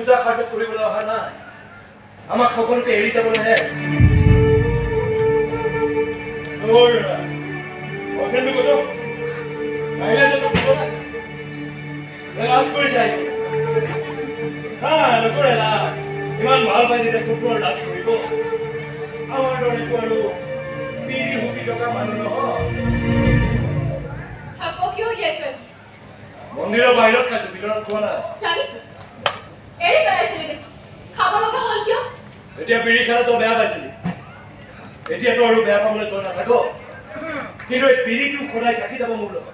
পূজা খাটে কৰিবলৈ অহা নাই আমাক সকলোকে এৰি যাবলৈহে ইমান ভাল পাই যেতিয়া কুকুৰৰ লাজ কৰিব আমাৰ দৰেটো আৰু পিৰি হুকি থকা মানুহ নহয় মন্দিৰৰ বাহিৰত খাইছো ভিতৰত খোৱা নাই এতিয়া পিৰি খালে তই বেয়া পাইছিলি এতিয়াতো আৰু বেয়া পাবলৈ তই নাথাক কিন্তু এই পিৰিটো সদায় থাকি যাব মোৰ লগত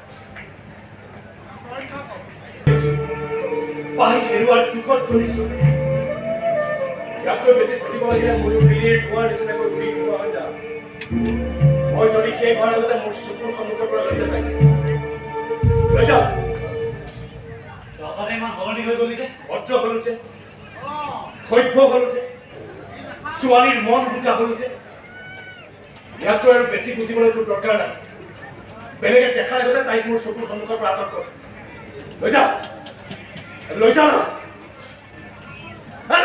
পাহি হেৰুৱাৰ দুখত চলিছো ইয়াতকৈ বেছি থাকিব লাগিলে ময়ো পিৰিৰ খোৱাৰ নিচিনাকৈ ঘূৰি খোৱা হৈ যাম মই যদি সেই ঘৰ আগতে মোৰ চকুৰ সন্মুখৰ পৰা লৈ যাই লৈ যাম ইমান সলনি হৈ গলি যে ভদ্ৰ হলো যে সভ্য হলো যে ছোৱালীৰ মন বুকা হলো যে ইয়াতকৈ আৰু বেছি বুজিবলৈ তোৰ দৰকাৰ নাই বেলেগে দেখাৰ আগতে তাইক মোৰ চকুৰ সন্মুখৰ পৰা আঁতৰ কৰ লৈ যা লৈ যা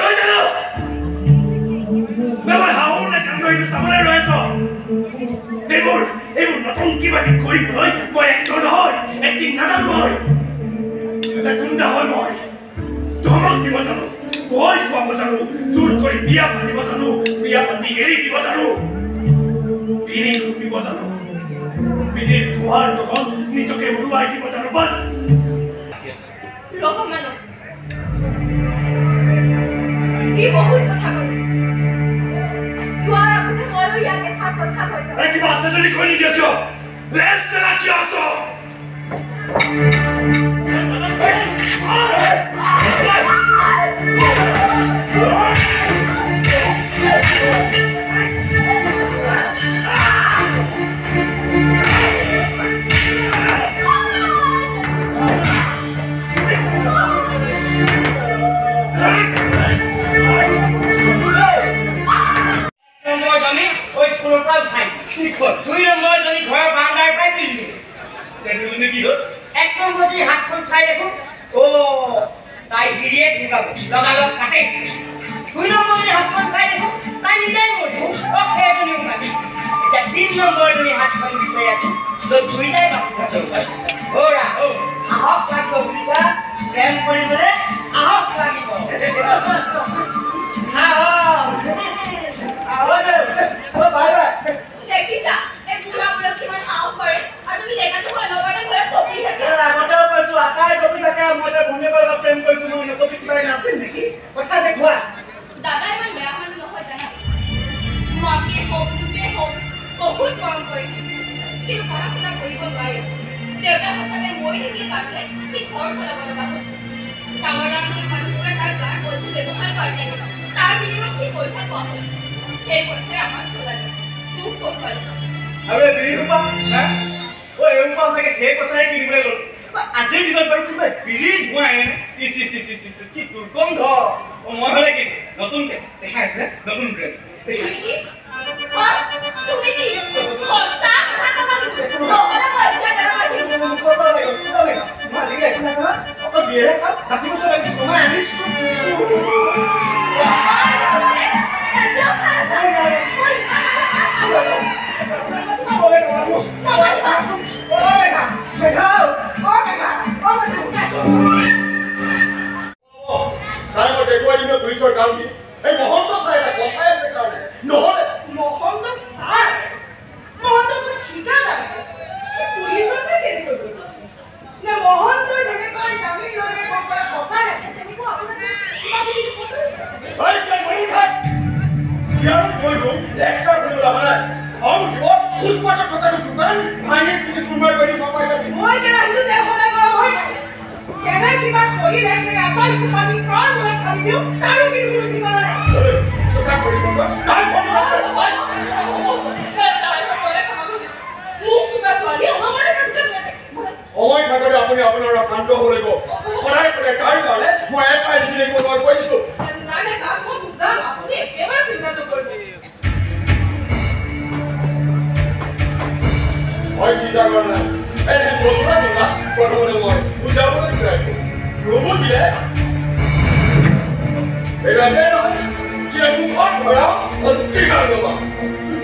লৈ যা মই হাওৰ নে কাম কৰি চাবলৈ ৰৈছ এইবোৰ নতুনকি বাজি কৰিবলৈ মই একদম নহয় একদিন নাজানো মই এটা গুণ্ডা হয় মই ধমক দিব জানো ভয় খুৱাব জানো জোৰ কৰি বিয়া পাতিব জানো বিয়া পাতি এৰি দিব জানো পিৰি খুপিব জানো পিৰিৰ খোৱাৰ লগত নিজকে উৰুৱাই দিব জানো বাছ কিবা আছে যদি কৈ নিদিয় কিয় লেজ চেলা কিয় আছ কৰা অতি ভাল হ'ব